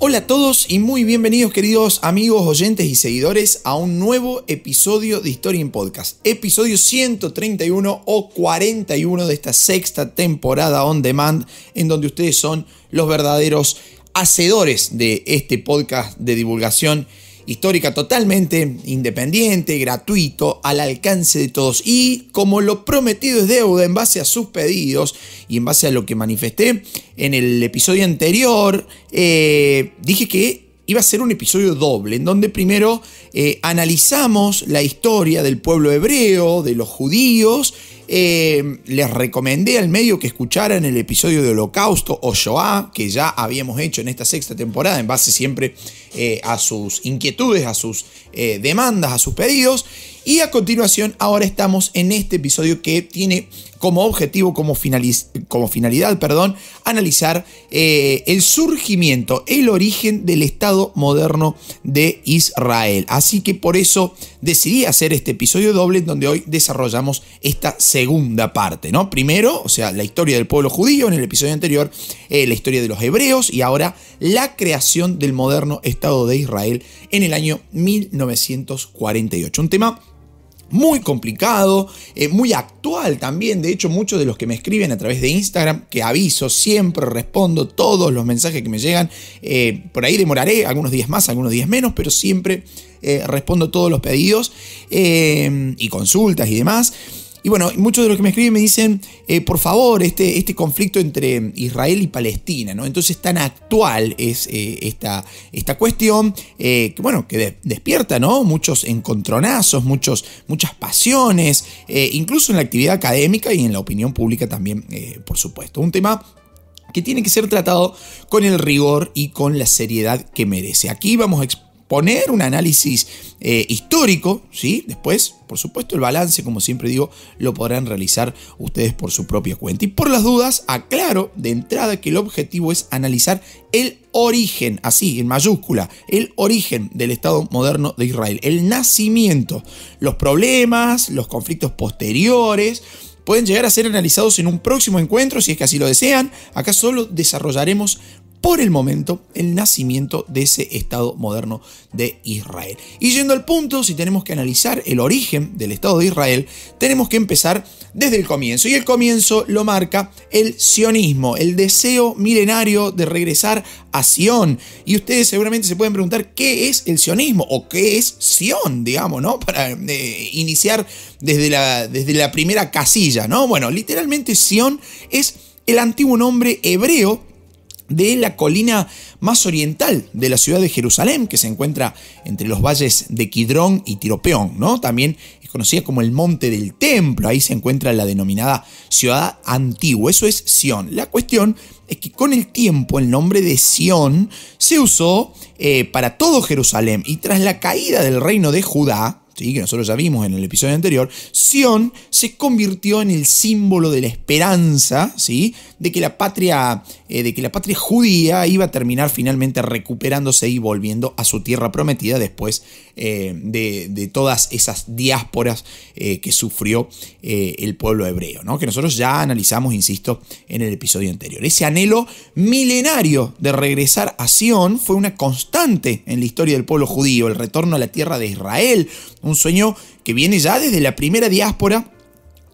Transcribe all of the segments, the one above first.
Hola a todos y muy bienvenidos, queridos amigos, oyentes y seguidores, a un nuevo episodio de Historia en Podcast. Episodio 131 o 41 de esta sexta temporada on demand, en donde ustedes son los verdaderos hacedores de este podcast de divulgación histórica totalmente independiente, gratuito, al alcance de todos. Y como lo prometido es deuda, en base a sus pedidos y en base a lo que manifesté en el episodio anterior, dije que iba a ser un episodio doble, en donde primero analizamos la historia del pueblo hebreo, de los judíos. Les recomendé al medio que escucharan el episodio de Holocausto o Shoah, que ya habíamos hecho en esta sexta temporada, en base siempre a sus inquietudes, a sus demandas, a sus pedidos. Y a continuación, ahora estamos en este episodio que tiene como objetivo, como finalidad, analizar el surgimiento, el origen del Estado moderno de Israel. Así que por eso decidí hacer este episodio doble, donde hoy desarrollamos esta segunda parte, ¿no? Primero, o sea, la historia del pueblo judío, en el episodio anterior, la historia de los hebreos, y ahora la creación del moderno Estado de Israel en el año 1948. Un tema muy complicado, muy actual también. De hecho, muchos de los que me escriben a través de Instagram, que aviso, siempre respondo todos los mensajes que me llegan. Por ahí demoraré algunos días más, algunos días menos, pero siempre respondo todos los pedidos y consultas y demás. Y bueno, muchos de los que me escriben me dicen, por favor, este conflicto entre Israel y Palestina, ¿no? Entonces tan actual es esta cuestión, que despierta, ¿no? Muchos encontronazos, muchas pasiones, incluso en la actividad académica y en la opinión pública también, por supuesto. Un tema que tiene que ser tratado con el rigor y con la seriedad que merece. Aquí vamos a poner un análisis histórico, ¿sí? Después, por supuesto, el balance, como siempre digo, lo podrán realizar ustedes por su propia cuenta. Y por las dudas, aclaro de entrada que el objetivo es analizar el origen, así, en mayúscula, el origen del Estado moderno de Israel, el nacimiento, los problemas, los conflictos posteriores. Pueden llegar a ser analizados en un próximo encuentro, si es que así lo desean. Acá solo desarrollaremos por el momento el nacimiento de ese Estado moderno de Israel. Y yendo al punto, si tenemos que analizar el origen del Estado de Israel, tenemos que empezar desde el comienzo. Y el comienzo lo marca el sionismo, el deseo milenario de regresar a Sion. Y ustedes seguramente se pueden preguntar qué es el sionismo o qué es Sion, digamos, ¿no? Para iniciar desde la primera casilla, ¿no? Bueno, literalmente Sion es el antiguo nombre hebreo de la colina más oriental de la ciudad de Jerusalén, que se encuentra entre los valles de Kidrón y Tiropeón, ¿no? También es conocida como el Monte del Templo. Ahí se encuentra la denominada Ciudad Antigua. Eso es Sion. La cuestión es que con el tiempo el nombre de Sion se usó para todo Jerusalén, y tras la caída del reino de Judá, ¿sí?, que nosotros ya vimos en el episodio anterior, Sion se convirtió en el símbolo de la esperanza, ¿sí?, de que la patria judía iba a terminar finalmente recuperándose y volviendo a su tierra prometida después de todas esas diásporas que sufrió el pueblo hebreo, ¿no?, que nosotros ya analizamos, insisto, en el episodio anterior. Ese anhelo milenario de regresar a Sion fue una constante en la historia del pueblo judío, el retorno a la tierra de Israel, un sueño que viene ya desde la primera diáspora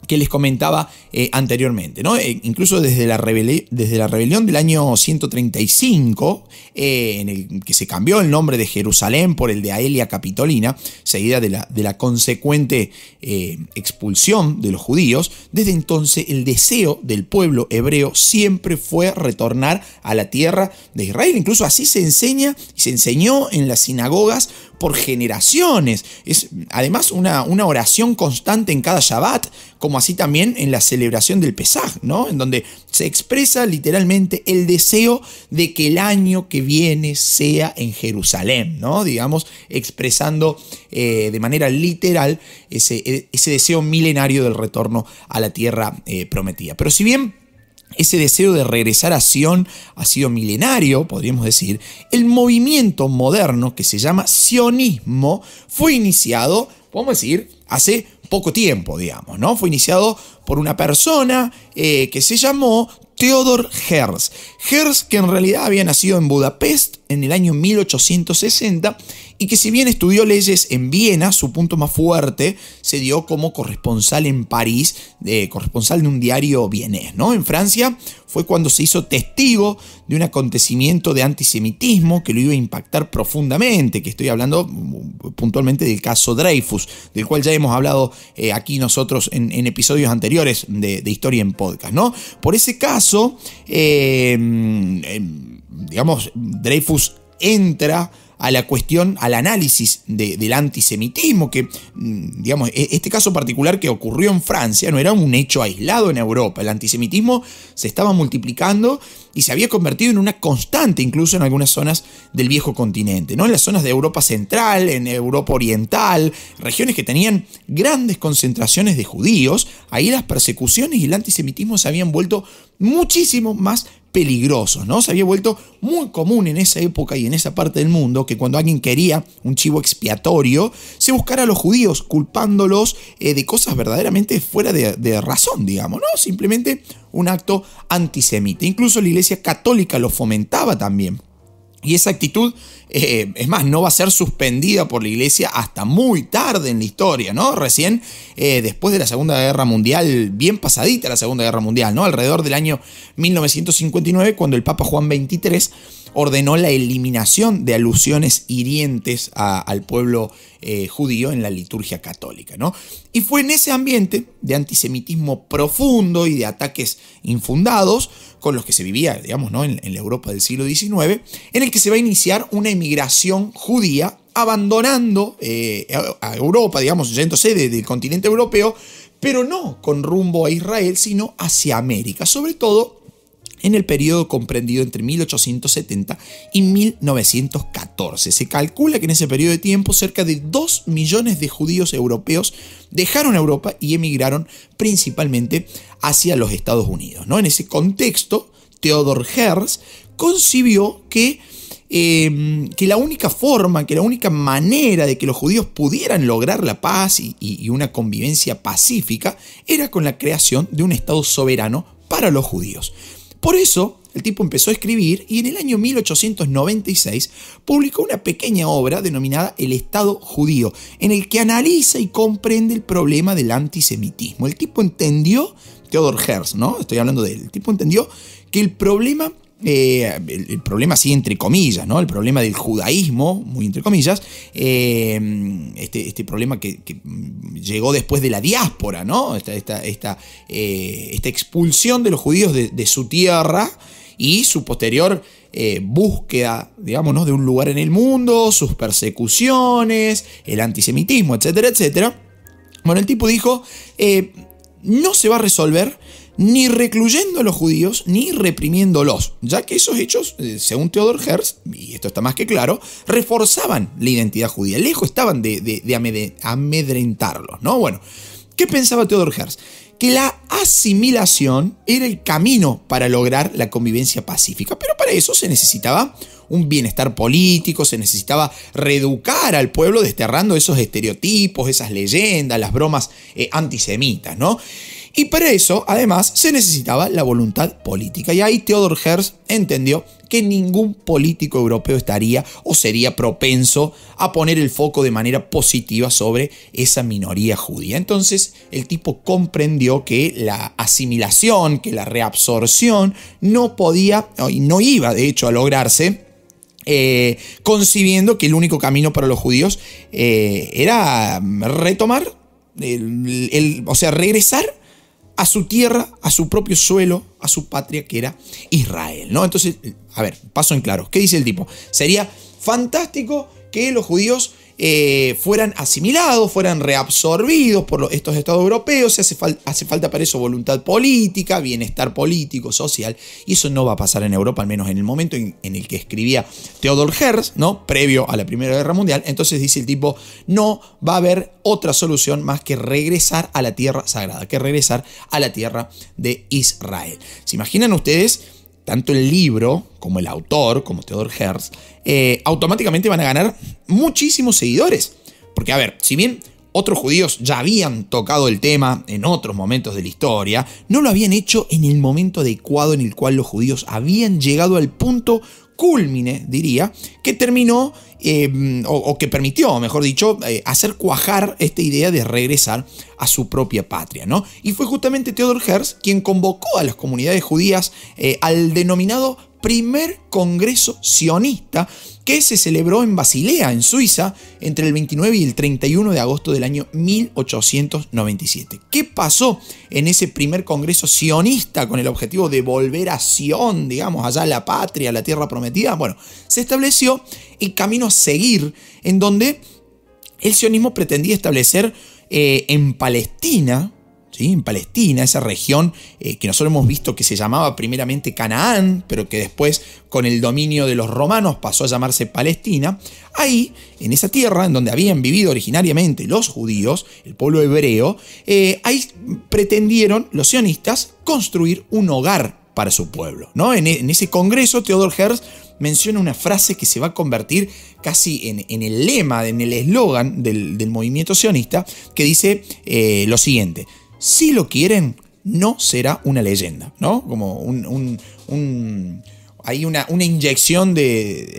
que les comentaba anteriormente, ¿no? Incluso desde la rebelión del año 135, en el que se cambió el nombre de Jerusalén por el de Aelia Capitolina, seguida de la consecuente expulsión de los judíos. Desde entonces el deseo del pueblo hebreo siempre fue retornar a la tierra de Israel. Incluso así se enseña y se enseñó en las sinagogas por generaciones. Es además una oración constante en cada Shabbat, como así también en la celebración del Pesaj, ¿no?, en donde se expresa literalmente el deseo de que el año que viene sea en Jerusalén, ¿no?, digamos, expresando de manera literal ese deseo milenario del retorno a la tierra prometida. Pero si bien ese deseo de regresar a Sion ha sido milenario, podríamos decir, el movimiento moderno que se llama sionismo fue iniciado, podemos decir, hace poco tiempo, digamos, ¿no? Fue iniciado por una persona que se llamó Theodor Herzl. Herzl, que en realidad había nacido en Budapest en el año 1860 y que si bien estudió leyes en Viena, su punto más fuerte se dio como corresponsal en París, corresponsal de un diario vienés, ¿no? En Francia fue cuando se hizo testigo de un acontecimiento de antisemitismo que lo iba a impactar profundamente, que estoy hablando puntualmente del caso Dreyfus, del cual ya hemos hablado aquí nosotros en episodios anteriores de Historia en Podcast, ¿no? Por ese caso, digamos, Dreyfus entra a la cuestión, al análisis del antisemitismo, que, digamos, este caso particular que ocurrió en Francia no era un hecho aislado en Europa. El antisemitismo se estaba multiplicando y se había convertido en una constante incluso en algunas zonas del viejo continente, ¿no? En las zonas de Europa Central, en Europa Oriental, regiones que tenían grandes concentraciones de judíos, ahí las persecuciones y el antisemitismo se habían vuelto muchísimo más peligrosos, ¿no? Se había vuelto muy común en esa época y en esa parte del mundo que cuando alguien quería un chivo expiatorio, se buscara a los judíos culpándolos de cosas verdaderamente fuera de razón, digamos, ¿no? Simplemente un acto antisemita. Incluso la Iglesia Católica lo fomentaba también. Y esa actitud, es más, no va a ser suspendida por la Iglesia hasta muy tarde en la historia, ¿no? Recién, después de la Segunda Guerra Mundial, bien pasadita la Segunda Guerra Mundial, ¿no? Alrededor del año 1959, cuando el Papa Juan XXIII ordenó la eliminación de alusiones hirientes al pueblo judío en la liturgia católica, ¿no? Y fue en ese ambiente de antisemitismo profundo y de ataques infundados con los que se vivía, digamos, ¿no? en la Europa del siglo XIX, en el que se va a iniciar una emigración judía abandonando a Europa, digamos, yéndose del continente europeo, pero no con rumbo a Israel, sino hacia América, sobre todo en el periodo comprendido entre 1870 y 1914. Se calcula que en ese periodo de tiempo cerca de 2 millones de judíos europeos dejaron Europa y emigraron principalmente hacia los Estados Unidos, ¿no? En ese contexto, Theodor Herzl concibió que la única forma, que la única manera de que los judíos pudieran lograr la paz y una convivencia pacífica era con la creación de un Estado soberano para los judíos. Por eso, el tipo empezó a escribir y en el año 1896 publicó una pequeña obra denominada El Estado Judío, en el que analiza y comprende el problema del antisemitismo. El tipo entendió, Theodor Herzl, ¿no? Estoy hablando de él. El tipo entendió que el problema así entre comillas, ¿no? El problema del judaísmo, muy entre comillas, este problema que llegó después de la diáspora, ¿no? Esta expulsión de los judíos de su tierra y su posterior búsqueda, digamos, ¿no? de un lugar en el mundo, sus persecuciones, el antisemitismo, etcétera, etcétera. Bueno, el tipo dijo, no se va a resolver ni recluyendo a los judíos, ni reprimiéndolos, ya que esos hechos, según Theodor Herzl, y esto está más que claro, reforzaban la identidad judía, lejos estaban de amedrentarlos, ¿no? Bueno, ¿qué pensaba Theodor Herzl? Que la asimilación era el camino para lograr la convivencia pacífica, pero para eso se necesitaba un bienestar político, se necesitaba reeducar al pueblo desterrando esos estereotipos, esas leyendas, las bromas antisemitas, ¿no? Y para eso, además, se necesitaba la voluntad política. Y ahí Theodor Herzl entendió que ningún político europeo estaría o sería propenso a poner el foco de manera positiva sobre esa minoría judía. Entonces, el tipo comprendió que la asimilación, que la reabsorción no podía y no iba, de hecho, a lograrse, concibiendo que el único camino para los judíos era retomar, o sea, regresar a su tierra, a su propio suelo, a su patria, que era Israel, ¿no? Entonces, a ver, paso en claro. ¿Qué dice el tipo? Sería fantástico que los judíos fueran asimilados, fueran reabsorbidos por estos estados europeos. Hace falta para eso voluntad política, bienestar político, social, y eso no va a pasar en Europa, al menos en el momento en el que escribía Theodor Herzl, ¿no? Previo a la Primera Guerra Mundial. Entonces dice el tipo, no va a haber otra solución más que regresar a la tierra sagrada, que regresar a la tierra de Israel. ¿Se imaginan ustedes? Tanto el libro como el autor, como Theodor Herzl, automáticamente van a ganar muchísimos seguidores. Porque, a ver, si bien otros judíos ya habían tocado el tema en otros momentos de la historia, no lo habían hecho en el momento adecuado en el cual los judíos habían llegado al punto cúlmine, diría, que terminó, o que permitió, mejor dicho, hacer cuajar esta idea de regresar a su propia patria, ¿no? Y fue justamente Theodor Herzl quien convocó a las comunidades judías al denominado Primer Congreso Sionista, que se celebró en Basilea, en Suiza, entre el 29 y el 31 de agosto del año 1897. ¿Qué pasó en ese primer congreso sionista con el objetivo de volver a Sion, digamos, allá a la patria, a la tierra prometida? Bueno, se estableció el camino a seguir, en donde el sionismo pretendía establecer en Palestina, ¿sí? En Palestina, esa región que nosotros hemos visto que se llamaba primeramente Canaán, pero que después con el dominio de los romanos pasó a llamarse Palestina. Ahí, en esa tierra en donde habían vivido originariamente los judíos, el pueblo hebreo, ahí pretendieron los sionistas construir un hogar para su pueblo, ¿no? En ese congreso, Theodor Herzl menciona una frase que se va a convertir casi en el lema, en el eslogan del movimiento sionista, que dice lo siguiente: si lo quieren, no será una leyenda, ¿no? Como hay una inyección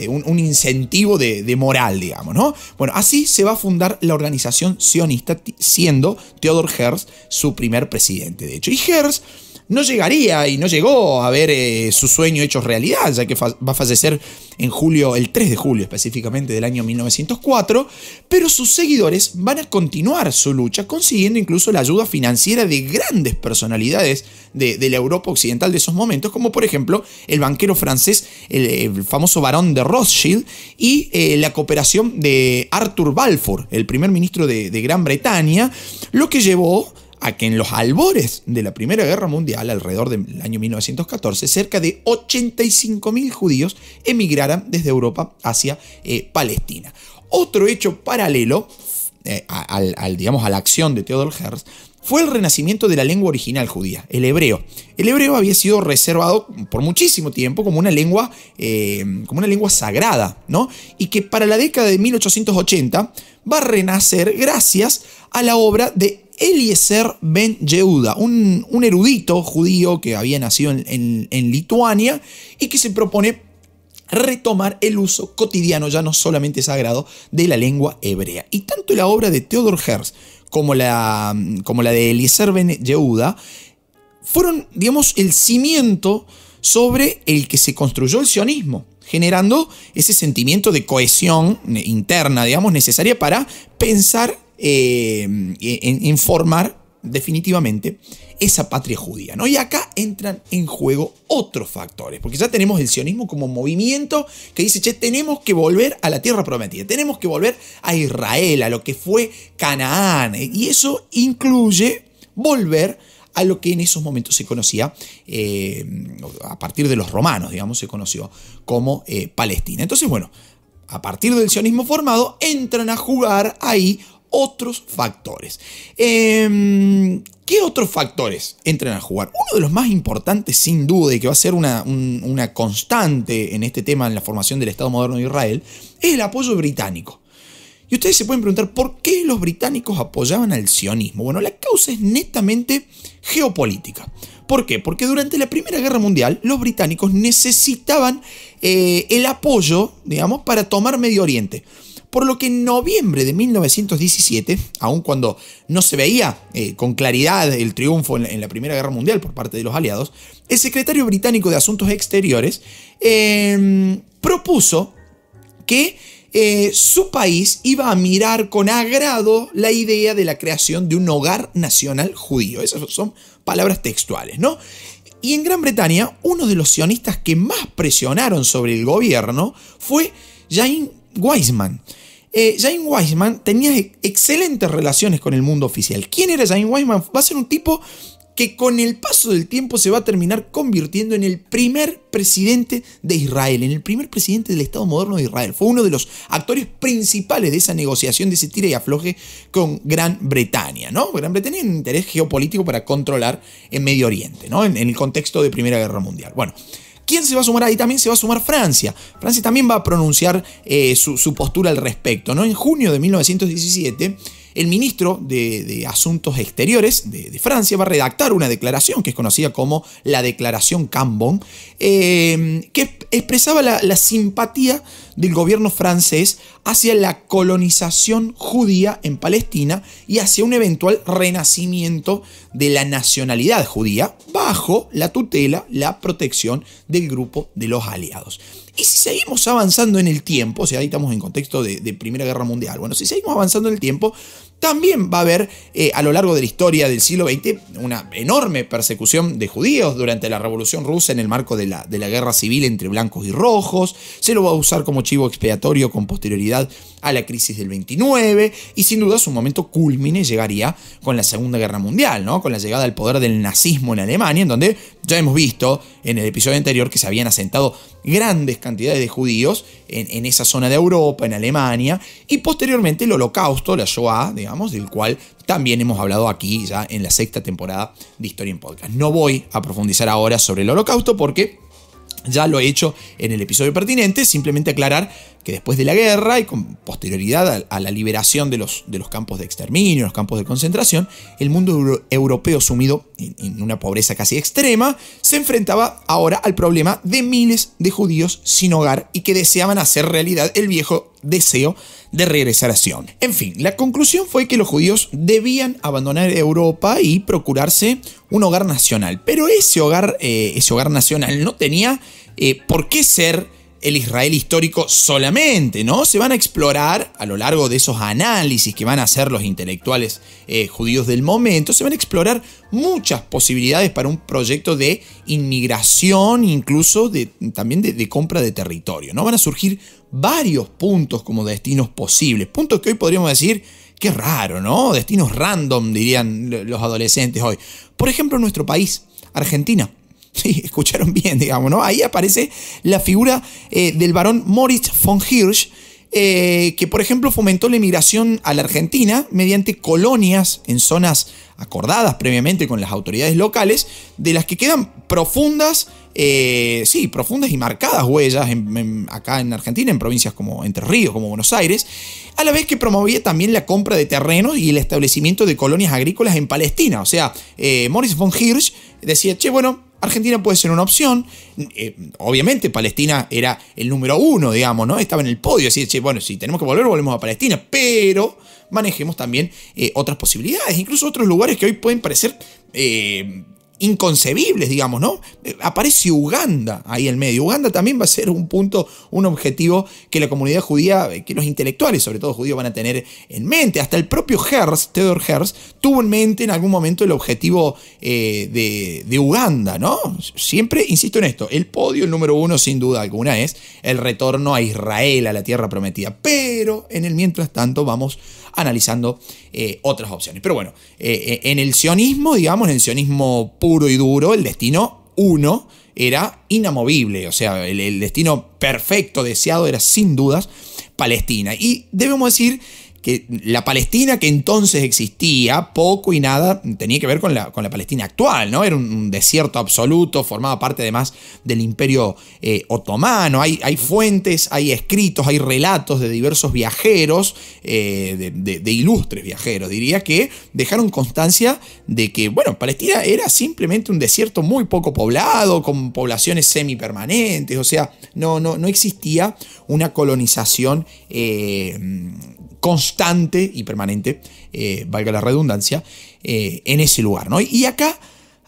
un incentivo de moral, digamos, ¿no? Bueno, así se va a fundar la organización sionista, siendo Theodor Herzl su primer presidente, de hecho. Y Herzl no llegaría y no llegó a ver su sueño hecho realidad, ya que va a fallecer en julio, el 3 de julio específicamente del año 1904, pero sus seguidores van a continuar su lucha, consiguiendo incluso la ayuda financiera de grandes personalidades de la Europa occidental de esos momentos, como por ejemplo el banquero francés, el famoso barón de Rothschild, y la cooperación de Arthur Balfour, el primer ministro de Gran Bretaña, lo que llevó a que en los albores de la Primera Guerra Mundial, alrededor del año 1914, cerca de 85.000 judíos emigraran desde Europa hacia Palestina. Otro hecho paralelo digamos, a la acción de Theodor Herzl fue el renacimiento de la lengua original judía, el hebreo. El hebreo había sido reservado por muchísimo tiempo como una lengua sagrada, ¿no? Y que para la década de 1880 va a renacer gracias a la obra de Eliezer Ben Yehuda, un erudito judío que había nacido en Lituania y que se propone retomar el uso cotidiano, ya no solamente sagrado, de la lengua hebrea. Y tanto la obra de Theodor Herzl como la de Eliezer Ben Yehuda fueron, digamos, el cimiento sobre el que se construyó el sionismo, generando ese sentimiento de cohesión interna, digamos, necesaria para pensar en formar definitivamente esa patria judía, ¿no? Y acá entran en juego otros factores, porque ya tenemos el sionismo como movimiento que dice, che, tenemos que volver a la tierra prometida, tenemos que volver a Israel, a lo que fue Canaán, y eso incluye volver a lo que en esos momentos se conocía, a partir de los romanos, digamos, se conoció como Palestina. Entonces, bueno, a partir del sionismo formado, entran a jugar ahí otros factores. ¿Qué otros factores entran a jugar? Uno de los más importantes, sin duda, y que va a ser una constante en este tema, en la formación del Estado moderno de Israel, es el apoyo británico. Y ustedes se pueden preguntar, ¿por qué los británicos apoyaban al sionismo? Bueno, la causa es netamente geopolítica. ¿Por qué? Porque durante la Primera Guerra Mundial los británicos necesitaban el apoyo, digamos, para tomar Medio Oriente. Por lo que en noviembre de 1917, aun cuando no se veía con claridad el triunfo en la Primera Guerra Mundial por parte de los aliados, el secretario británico de Asuntos Exteriores propuso que su país iba a mirar con agrado la idea de la creación de un hogar nacional judío. Esas son palabras textuales, ¿no? Y en Gran Bretaña, uno de los sionistas que más presionaron sobre el gobierno fue James Weizmann. James Weizmann tenía excelentes relaciones con el mundo oficial. ¿Quién era James Weizmann? Va a ser un tipo que con el paso del tiempo se va a terminar convirtiendo en el primer presidente de Israel, en el primer presidente del Estado moderno de Israel. Fue uno de los actores principales de esa negociación, de ese tira y afloje con Gran Bretaña, ¿no? Gran Bretaña tiene un interés geopolítico para controlar en Medio Oriente, ¿no? En el contexto de Primera Guerra Mundial. Bueno, ¿quién se va a sumar ahí? También se va a sumar Francia. Francia también va a pronunciar su postura al respecto, ¿no? En junio de 1917, el ministro de Asuntos Exteriores de Francia va a redactar una declaración que es conocida como la Declaración Cambon, que expresaba la simpatía del gobierno francés hacia la colonización judía en Palestina y hacia un eventual renacimiento de la nacionalidad judía bajo la tutela, la protección del grupo de los aliados. Y si seguimos avanzando en el tiempo, o sea, ahí estamos en contexto de Primera Guerra Mundial, bueno, si seguimos avanzando en el tiempo, también va a haber a lo largo de la historia del siglo XX una enorme persecución de judíos durante la Revolución Rusa en el marco de la guerra civil entre blancos y rojos. Se lo va a usar como chivo expiatorio con posterioridad a la crisis del 29 y sin duda su momento cúlmine llegaría con la Segunda Guerra Mundial, ¿no? Con la llegada al poder del nazismo en Alemania, en donde ya hemos visto en el episodio anterior que se habían asentado grandes cantidades de judíos en esa zona de Europa, en Alemania, y posteriormente el Holocausto, la Shoah, digamos, del cual también hemos hablado aquí ya en la sexta temporada de Historia en Podcast. No voy a profundizar ahora sobre el Holocausto porque ya lo he hecho en el episodio pertinente, simplemente aclarar que después de la guerra y con posterioridad a la liberación de los campos de exterminio, los campos de concentración, el mundo europeo sumido en una pobreza casi extrema, se enfrentaba ahora al problema de miles de judíos sin hogar y que deseaban hacer realidad el viejo deseo de regresar a Sion. En fin, la conclusión fue que los judíos debían abandonar Europa y procurarse un hogar nacional, pero ese hogar nacional no tenía por qué ser el Israel histórico solamente, ¿no? Se van a explorar a lo largo de esos análisis que van a hacer los intelectuales judíos del momento, se van a explorar muchas posibilidades para un proyecto de inmigración, incluso también de compra de territorio, ¿no? Van a surgir varios puntos como destinos posibles, puntos que hoy podríamos decir, qué raro, ¿no? Destinos random, dirían los adolescentes hoy. Por ejemplo, en nuestro país, Argentina. Sí, escucharon bien, digamos, ¿no? Ahí aparece la figura del barón Moritz von Hirsch, que por ejemplo fomentó la inmigración a la Argentina mediante colonias en zonas acordadas previamente con las autoridades locales, de las que quedan profundas y marcadas huellas acá en Argentina, en provincias como Entre Ríos, como Buenos Aires, a la vez que promovía también la compra de terrenos y el establecimiento de colonias agrícolas en Palestina. O sea, Moritz von Hirsch decía, bueno, Argentina puede ser una opción. Obviamente Palestina era el número uno, digamos, ¿no? Estaba en el podio, así de, bueno, si tenemos que volver, volvemos a Palestina, pero manejemos también otras posibilidades, incluso otros lugares que hoy pueden parecer inconcebibles, digamos, ¿no? Aparece Uganda ahí en medio. Uganda también va a ser un punto, un objetivo que la comunidad judía, que los intelectuales, sobre todo judíos, van a tener en mente. Hasta el propio Theodor Herzl tuvo en mente en algún momento el objetivo de Uganda, ¿no? Siempre insisto en esto, el podio, el número uno, sin duda alguna, es el retorno a Israel, a la tierra prometida. Pero en el mientras tanto vamos analizando otras opciones. Pero bueno, en el sionismo, digamos, en el sionismo puro y duro, el destino uno era inamovible, o sea, el destino perfecto, deseado, era sin dudas Palestina. Y debemos decir que la Palestina que entonces existía, poco y nada tenía que ver con la Palestina actual, ¿no? Era un desierto absoluto, formaba parte además del Imperio Otomano. Hay fuentes, hay escritos, hay relatos de diversos viajeros, de ilustres viajeros, diría, que dejaron constancia de que, bueno, Palestina era simplemente un desierto muy poco poblado, con poblaciones semipermanentes, o sea, no existía una colonización constante y permanente, valga la redundancia, en ese lugar, ¿no? Y acá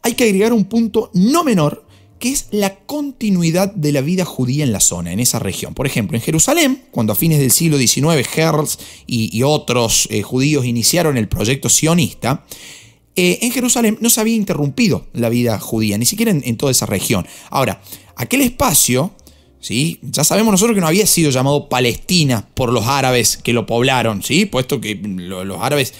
hay que agregar un punto no menor, que es la continuidad de la vida judía en la zona, en esa región. Por ejemplo, en Jerusalén, cuando a fines del siglo XIX Herzl y otros judíos iniciaron el proyecto sionista, en Jerusalén no se había interrumpido la vida judía, ni siquiera en toda esa región. Ahora, aquel espacio, ¿sí? Ya sabemos nosotros que no había sido llamado Palestina por los árabes que lo poblaron, ¿sí? Puesto que los árabes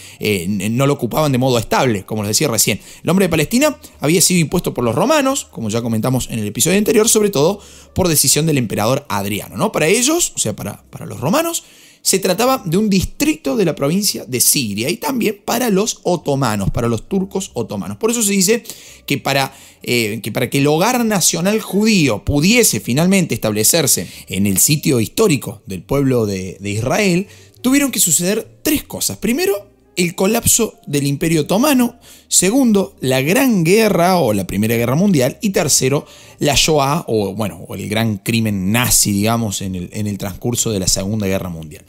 no lo ocupaban de modo estable, como les decía recién. El nombre de Palestina había sido impuesto por los romanos, como ya comentamos en el episodio anterior, sobre todo por decisión del emperador Adriano, ¿no? Para ellos, o sea, para los romanos, se trataba de un distrito de la provincia de Siria y también para los otomanos, para los turcos otomanos. Por eso se dice que para que el hogar nacional judío pudiese finalmente establecerse en el sitio histórico del pueblo de Israel, tuvieron que suceder tres cosas. Primero, el colapso del Imperio Otomano. Segundo, la Gran Guerra o la Primera Guerra Mundial. Y tercero, la Shoah o el gran crimen nazi, digamos, en el transcurso de la Segunda Guerra Mundial.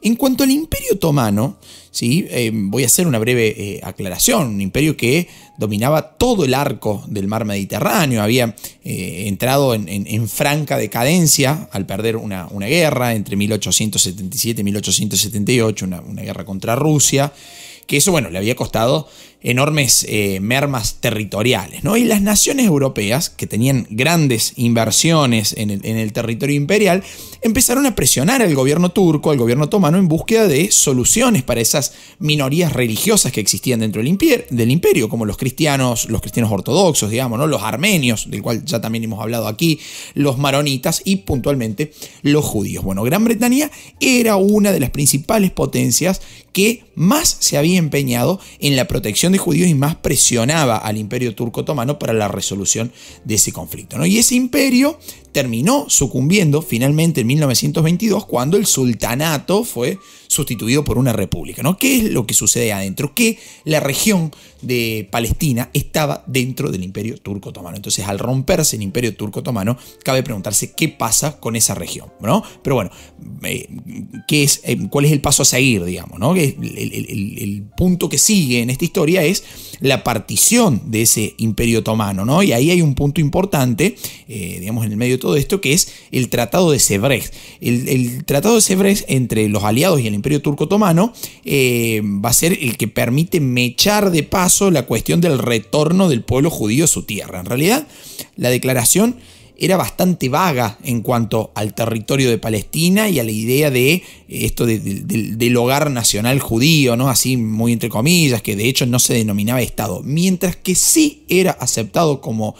En cuanto al Imperio Otomano, ¿sí? Voy a hacer una breve aclaración. Un imperio que dominaba todo el arco del mar Mediterráneo. Había entrado en franca decadencia al perder una guerra entre 1877 y 1878, una guerra contra Rusia, que eso, bueno, le había costado enormes mermas territoriales, ¿no? Y las naciones europeas, que tenían grandes inversiones en el territorio imperial, empezaron a presionar al gobierno turco, al gobierno otomano, en búsqueda de soluciones para esas minorías religiosas que existían dentro del imperio, como los cristianos ortodoxos, digamos, ¿no? Los armenios, del cual ya también hemos hablado aquí, los maronitas y puntualmente los judíos. Bueno, Gran Bretaña era una de las principales potencias que más se había empeñado en la protección de judíos y más presionaba al imperio turco otomano para la resolución de ese conflicto, ¿no? Y ese imperio terminó sucumbiendo finalmente en 1922 cuando el sultanato fue sustituido por una república, ¿no? ¿Qué es lo que sucede adentro? Que la región de Palestina estaba dentro del Imperio Turco Otomano. Entonces, al romperse el Imperio Turco Otomano, cabe preguntarse qué pasa con esa región, ¿no? Pero bueno, ¿cuál es el paso a seguir, digamos, ¿no? El punto que sigue en esta historia es la partición de ese Imperio Otomano, ¿no? Y ahí hay un punto importante, digamos, en el medio de todo esto, que es el Tratado de Sèvres. El Tratado de Sèvres entre los aliados y el Imperio Turco Otomano va a ser el que permite mechar de paso la cuestión del retorno del pueblo judío a su tierra. En realidad, la declaración era bastante vaga en cuanto al territorio de Palestina y a la idea de esto del hogar nacional judío, ¿no? Así muy entre comillas, que de hecho no se denominaba Estado, mientras que sí era aceptado como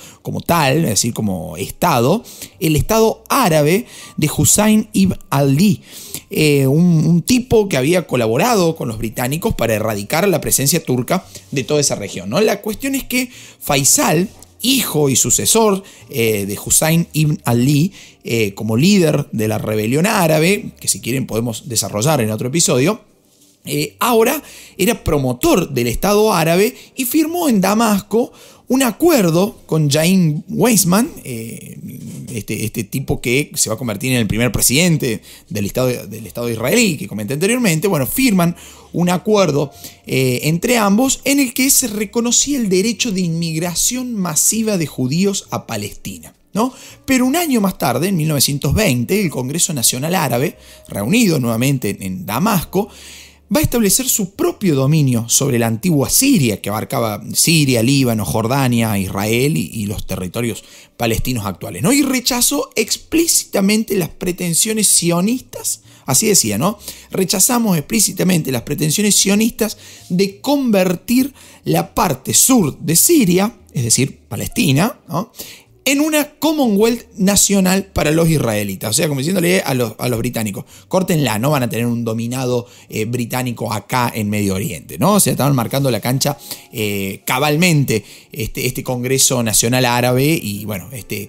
tal, es decir, como Estado, el Estado árabe de Hussein ibn Ali, un tipo que había colaborado con los británicos para erradicar la presencia turca de toda esa región, ¿no? La cuestión es que Faisal, hijo y sucesor de Hussein ibn Ali, como líder de la rebelión árabe, que si quieren podemos desarrollar en otro episodio, ahora era promotor del Estado árabe y firmó en Damasco un acuerdo con Jaim Weizmann, este tipo que se va a convertir en el primer presidente del Estado israelí, que comenté anteriormente. Bueno, firman un acuerdo entre ambos en el que se reconocía el derecho de inmigración masiva de judíos a Palestina, ¿no? Pero un año más tarde, en 1920, el Congreso Nacional Árabe, reunido nuevamente en Damasco, va a establecer su propio dominio sobre la antigua Siria, que abarcaba Siria, Líbano, Jordania, Israel y los territorios palestinos actuales, ¿no? Y rechazó explícitamente las pretensiones sionistas, así decía, ¿no? Rechazamos explícitamente las pretensiones sionistas de convertir la parte sur de Siria, es decir, Palestina, ¿no?, en una Commonwealth nacional para los israelitas. O sea, como diciéndole a los británicos, córtenla, no van a tener un dominado británico acá en Medio Oriente, ¿no? O sea, estaban marcando la cancha cabalmente este Congreso Nacional Árabe y, bueno, este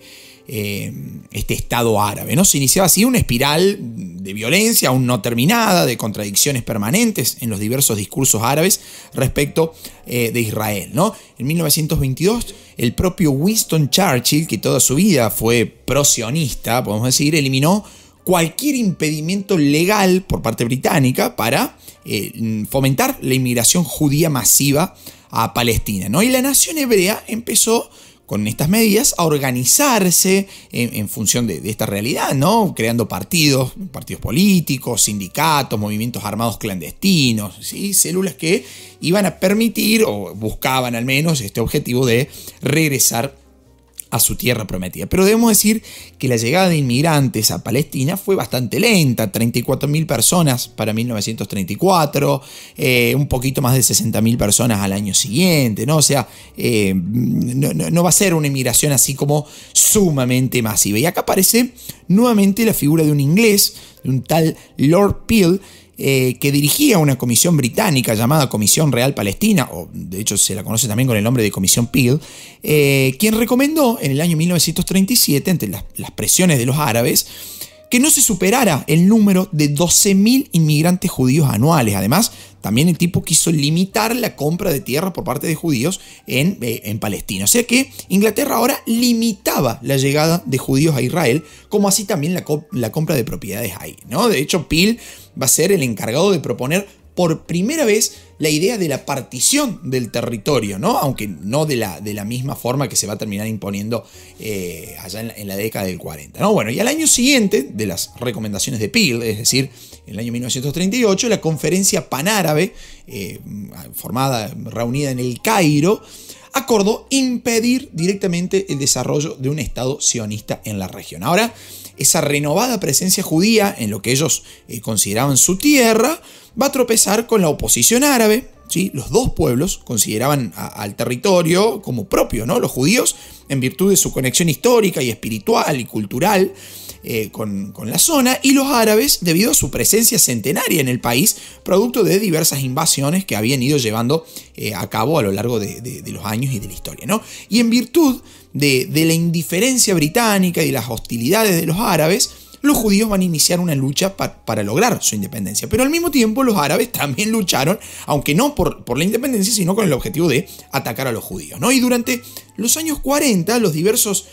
Estado árabe, ¿no? Se iniciaba así una espiral de violencia aún no terminada, de contradicciones permanentes en los diversos discursos árabes respecto de Israel, ¿no? En 1922, el propio Winston Churchill, que toda su vida fue pro-sionista, podemos decir, eliminó cualquier impedimento legal por parte británica para fomentar la inmigración judía masiva a Palestina, ¿no? Y la nación hebrea empezó con estas medidas a organizarse en función de esta realidad, ¿no? Creando partidos políticos, sindicatos, movimientos armados clandestinos, ¿sí? Células que iban a permitir, o buscaban al menos, este objetivo de regresar a su tierra prometida. Pero debemos decir que la llegada de inmigrantes a Palestina fue bastante lenta, 34.000 personas para 1934, un poquito más de 60.000 personas al año siguiente, ¿no? O sea, no va a ser una inmigración así como sumamente masiva. Y acá aparece nuevamente la figura de un inglés, de un tal Lord Peel, que dirigía una comisión británica llamada Comisión Real Palestina, o de hecho se la conoce también con el nombre de Comisión Peel, quien recomendó en el año 1937, ante las presiones de los árabes, que no se superara el número de 12.000 inmigrantes judíos anuales. Además, también el tipo quiso limitar la compra de tierra por parte de judíos en Palestina. O sea que Inglaterra ahora limitaba la llegada de judíos a Israel, como así también la compra de propiedades ahí, ¿no? De hecho, Peel va a ser el encargado de proponer por primera vez la idea de la partición del territorio, ¿no? Aunque no de la misma forma que se va a terminar imponiendo allá en la década del 40, ¿no? Bueno, y al año siguiente de las recomendaciones de Peel, es decir, en el año 1938, la Conferencia Panárabe, reunida en el Cairo, acordó impedir directamente el desarrollo de un Estado sionista en la región. Ahora, esa renovada presencia judía en lo que ellos consideraban su tierra va a tropezar con la oposición árabe, ¿sí? Los dos pueblos consideraban al territorio como propio, ¿no? Los judíos, en virtud de su conexión histórica y espiritual y cultural con la zona, y los árabes debido a su presencia centenaria en el país, producto de diversas invasiones que habían ido llevando a cabo a lo largo de los años y de la historia, ¿no? Y en virtud de la indiferencia británica y las hostilidades de los árabes, los judíos van a iniciar una lucha para lograr su independencia. Pero al mismo tiempo los árabes también lucharon, aunque no por la independencia, sino con el objetivo de atacar a los judíos, ¿no? Y durante los años 40, los diversos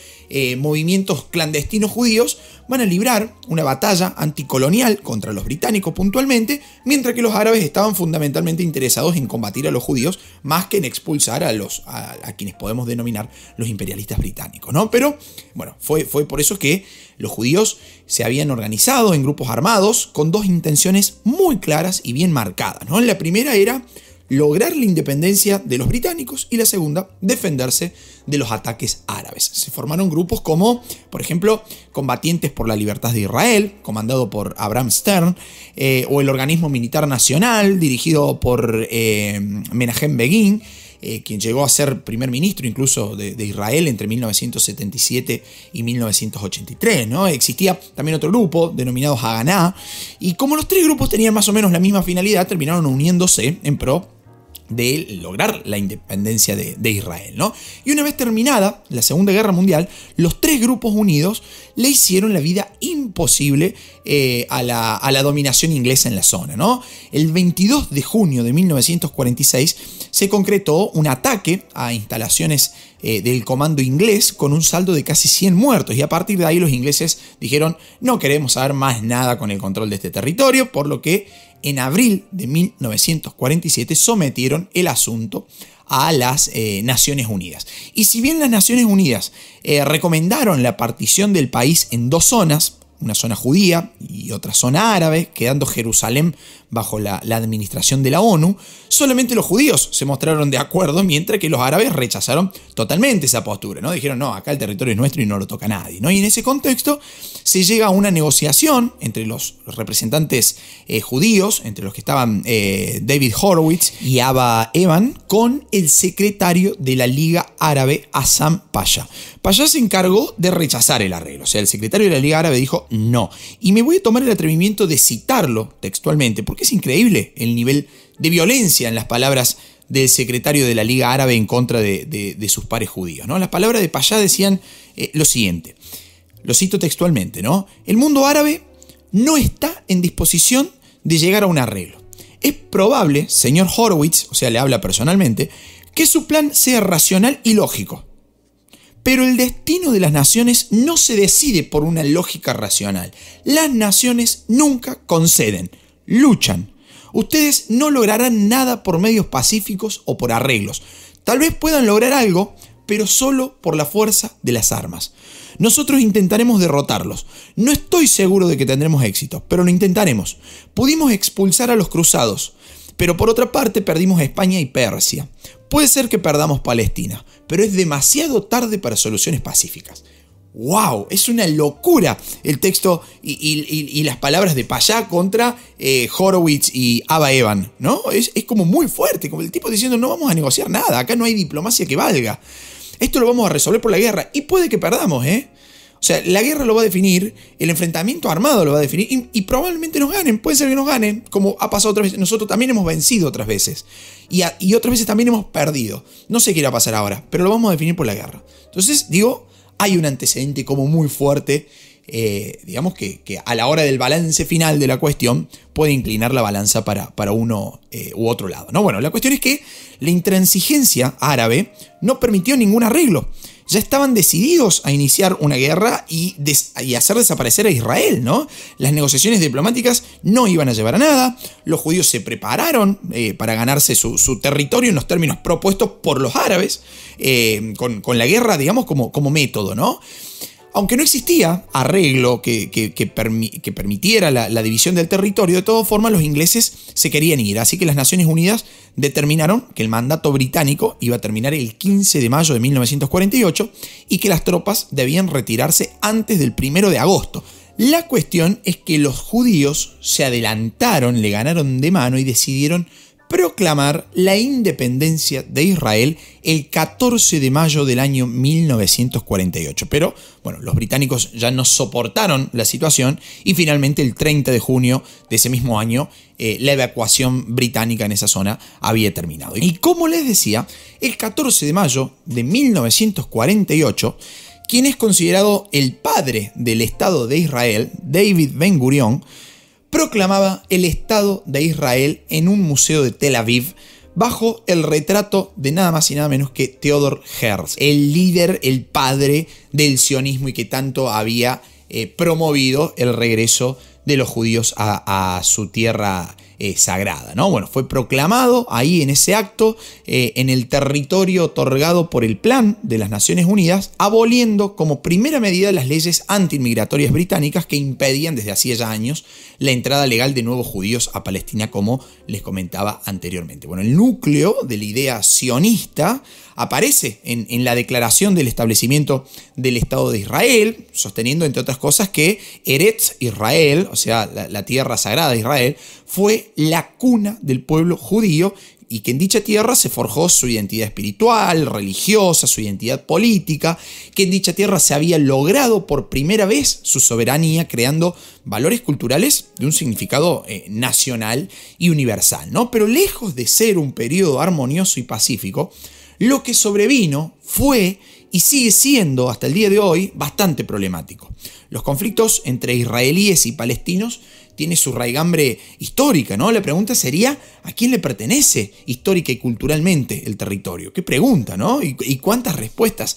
movimientos clandestinos judíos van a librar una batalla anticolonial contra los británicos puntualmente, mientras que los árabes estaban fundamentalmente interesados en combatir a los judíos más que en expulsar a quienes podemos denominar los imperialistas británicos, ¿no? Pero bueno, fue por eso que los judíos se habían organizado en grupos armados con dos intenciones muy claras y bien marcadas, ¿no? La primera era lograr la independencia de los británicos y la segunda, defenderse de los ataques árabes. Se formaron grupos como, por ejemplo, Combatientes por la Libertad de Israel, comandado por Abraham Stern, o el Organismo Militar Nacional, dirigido por Menachem Begin, quien llegó a ser primer ministro incluso de Israel entre 1977 y 1983, ¿no? Existía también otro grupo denominado Haganá, y como los tres grupos tenían más o menos la misma finalidad, terminaron uniéndose en pro de lograr la independencia de Israel, ¿no? Y una vez terminada la Segunda Guerra Mundial, los tres grupos unidos le hicieron la vida imposible a la dominación inglesa en la zona, ¿no? El 22 de junio de 1946 se concretó un ataque a instalaciones del comando inglés con un saldo de casi 100 muertos, y a partir de ahí los ingleses dijeron: no queremos saber más nada con el control de este territorio, por lo que en abril de 1947 sometieron el asunto a las Naciones Unidas. Y si bien las Naciones Unidas recomendaron la partición del país en dos zonas, una zona judía y otra zona árabe, quedando Jerusalén bajo la administración de la ONU, solamente los judíos se mostraron de acuerdo, mientras que los árabes rechazaron totalmente esa postura, ¿no? Dijeron: no, acá el territorio es nuestro y no lo toca nadie, ¿no? Y en ese contexto se llega a una negociación entre los representantes judíos, entre los que estaban David Horowitz y Abba Eban, con el secretario de la Liga Árabe, Hassam Pasha. Pasha se encargó de rechazar el arreglo, o sea, el secretario de la Liga Árabe dijo no. Y me voy a tomar el atrevimiento de citarlo textualmente, porque es increíble el nivel de violencia en las palabras del secretario de la Liga Árabe en contra de sus pares judíos, ¿no? Las palabras de Pasha decían lo siguiente, lo cito textualmente, ¿no? El mundo árabe no está en disposición de llegar a un arreglo. Es probable, señor Horowitz, o sea, le habla personalmente, que su plan sea racional y lógico. Pero el destino de las naciones no se decide por una lógica racional. Las naciones nunca conceden, luchan. Ustedes no lograrán nada por medios pacíficos o por arreglos. Tal vez puedan lograr algo, pero solo por la fuerza de las armas. Nosotros intentaremos derrotarlos. No estoy seguro de que tendremos éxito, pero lo intentaremos. Pudimos expulsar a los cruzados, pero por otra parte perdimos España y Persia. Puede ser que perdamos Palestina, pero es demasiado tarde para soluciones pacíficas. ¡Wow! Es una locura el texto y las palabras de Pasha contra Horowitz y Abba Eban, ¿no? Es como muy fuerte, como el tipo diciendo: no vamos a negociar nada, acá no hay diplomacia que valga. Esto lo vamos a resolver por la guerra, y puede que perdamos, ¿eh? O sea, la guerra lo va a definir, el enfrentamiento armado lo va a definir, y probablemente nos ganen, puede ser que nos ganen, como ha pasado otras veces. Nosotros también hemos vencido otras veces, y otras veces también hemos perdido. No sé qué irá a pasar ahora, pero lo vamos a definir por la guerra. Entonces, digo, hay un antecedente como muy fuerte digamos que a la hora del balance final de la cuestión puede inclinar la balanza para uno u otro lado, ¿no? Bueno, la cuestión es que la intransigencia árabe no permitió ningún arreglo. Ya estaban decididos a iniciar una guerra y hacer desaparecer a Israel, ¿no? Las negociaciones diplomáticas no iban a llevar a nada. Los judíos se prepararon para ganarse su territorio en los términos propuestos por los árabes, con la guerra, digamos, como método, ¿no? Aunque no existía arreglo que permitiera la división del territorio, de todas formas los ingleses se querían ir. Así que las Naciones Unidas determinaron que el mandato británico iba a terminar el 15 de mayo de 1948 y que las tropas debían retirarse antes del 1 de agosto. La cuestión es que los judíos se adelantaron, le ganaron de mano y decidieron proclamar la independencia de Israel el 14 de mayo del año 1948. Pero, bueno, los británicos ya no soportaron la situación y finalmente el 30 de junio de ese mismo año la evacuación británica en esa zona había terminado. Y como les decía, el 14 de mayo de 1948, quien es considerado el padre del Estado de Israel, David Ben Gurion, proclamaba el Estado de Israel en un museo de Tel Aviv bajo el retrato de nada más y nada menos que Theodor Herzl, el líder, el padre del sionismo y que tanto había promovido el regreso de los judíos a su tierra sagrada, ¿no? Bueno, fue proclamado ahí en ese acto, en el territorio otorgado por el Plan de las Naciones Unidas, aboliendo como primera medida las leyes antiinmigratorias británicas que impedían desde hacía ya años la entrada legal de nuevos judíos a Palestina, como les comentaba anteriormente. Bueno, el núcleo de la idea sionista aparece en la declaración del establecimiento del Estado de Israel, sosteniendo, entre otras cosas, que Eretz Israel, o sea, la tierra sagrada de Israel, fue la cuna del pueblo judío y que en dicha tierra se forjó su identidad espiritual, religiosa, su identidad política, que en dicha tierra se había logrado por primera vez su soberanía, creando valores culturales de un significado nacional y universal, ¿no? Pero lejos de ser un periodo armonioso y pacífico, lo que sobrevino fue y sigue siendo hasta el día de hoy bastante problemático. Los conflictos entre israelíes y palestinos tiene su raigambre histórica, ¿no? La pregunta sería, ¿a quién le pertenece histórica y culturalmente el territorio? ¿Qué pregunta, no? ¿Y cuántas respuestas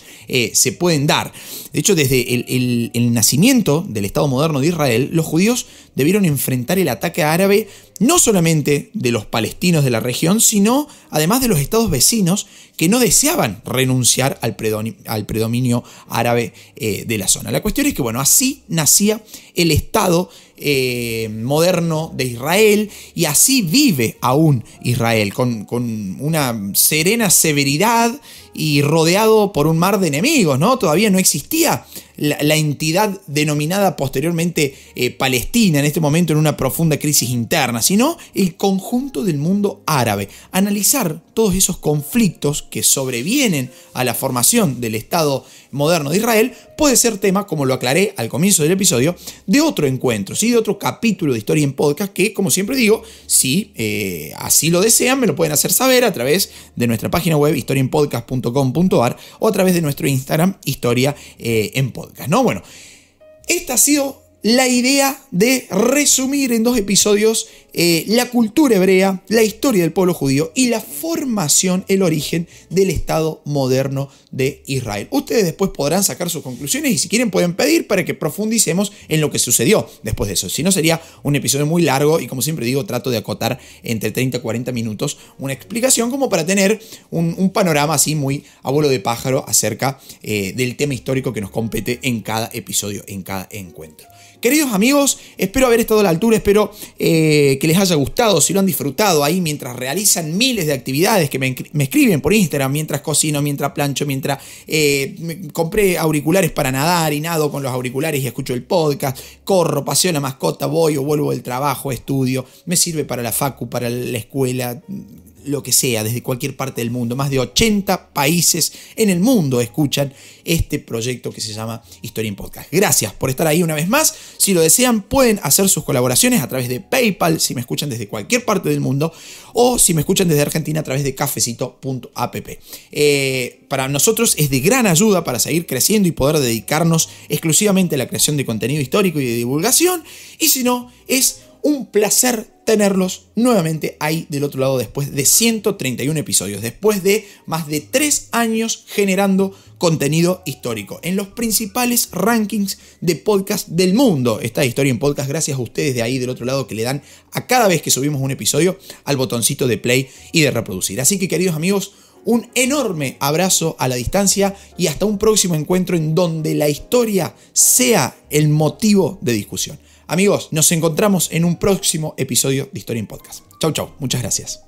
se pueden dar? De hecho, desde el nacimiento del Estado moderno de Israel, los judíos debieron enfrentar el ataque árabe no solamente de los palestinos de la región, sino además de los estados vecinos que no deseaban renunciar al predominio árabe de la zona. La cuestión es que, bueno, así nacía el Estado moderno de Israel y así vive aún Israel, con una serena severidad y rodeado por un mar de enemigos, ¿no? Todavía no existía la entidad denominada posteriormente Palestina, en este momento en una profunda crisis interna, sino el conjunto del mundo árabe. Analizar todos esos conflictos que sobrevienen a la formación del Estado moderno de Israel puede ser tema, como lo aclaré al comienzo del episodio, de otro encuentro, ¿sí? De otro capítulo de Historia en Podcast que, como siempre digo, si así lo desean, me lo pueden hacer saber a través de nuestra página web historiaenpodcast.com.ar o a través de nuestro Instagram Historia en Podcast, ¿no? Bueno, esta ha sido la idea de resumir en 2 episodios la cultura hebrea, la historia del pueblo judío y la formación, el origen del Estado moderno de Israel. Ustedes después podrán sacar sus conclusiones y si quieren pueden pedir para que profundicemos en lo que sucedió después de eso. Si no, sería un episodio muy largo y, como siempre digo, trato de acotar entre 30 y 40 minutos una explicación como para tener un panorama así muy a vuelo de pájaro acerca del tema histórico que nos compete en cada episodio, en cada encuentro. Queridos amigos, espero haber estado a la altura, espero que les haya gustado, si lo han disfrutado ahí mientras realizan miles de actividades que me escriben por Instagram, mientras cocino, mientras plancho, mientras compré auriculares para nadar y nado con los auriculares y escucho el podcast, corro, paseo la mascota, voy o vuelvo del trabajo, estudio, me sirve para la facu, para la escuela, lo que sea, desde cualquier parte del mundo. Más de 80 países en el mundo escuchan este proyecto que se llama Historia en Podcast. Gracias por estar ahí una vez más. Si lo desean, pueden hacer sus colaboraciones a través de PayPal, si me escuchan desde cualquier parte del mundo, o si me escuchan desde Argentina a través de cafecito.app. Para nosotros es de gran ayuda para seguir creciendo y poder dedicarnos exclusivamente a la creación de contenido histórico y de divulgación. Y si no, es un placer tenerlos nuevamente ahí del otro lado después de 131 episodios, después de más de 3 años generando contenido histórico en los principales rankings de podcast del mundo. Está Historia en Podcast gracias a ustedes de ahí del otro lado que le dan a cada vez que subimos un episodio al botoncito de play y de reproducir. Así que, queridos amigos, un enorme abrazo a la distancia y hasta un próximo encuentro en donde la historia sea el motivo de discusión. Amigos, nos encontramos en un próximo episodio de Historia en Podcast. Chau, chau. Muchas gracias.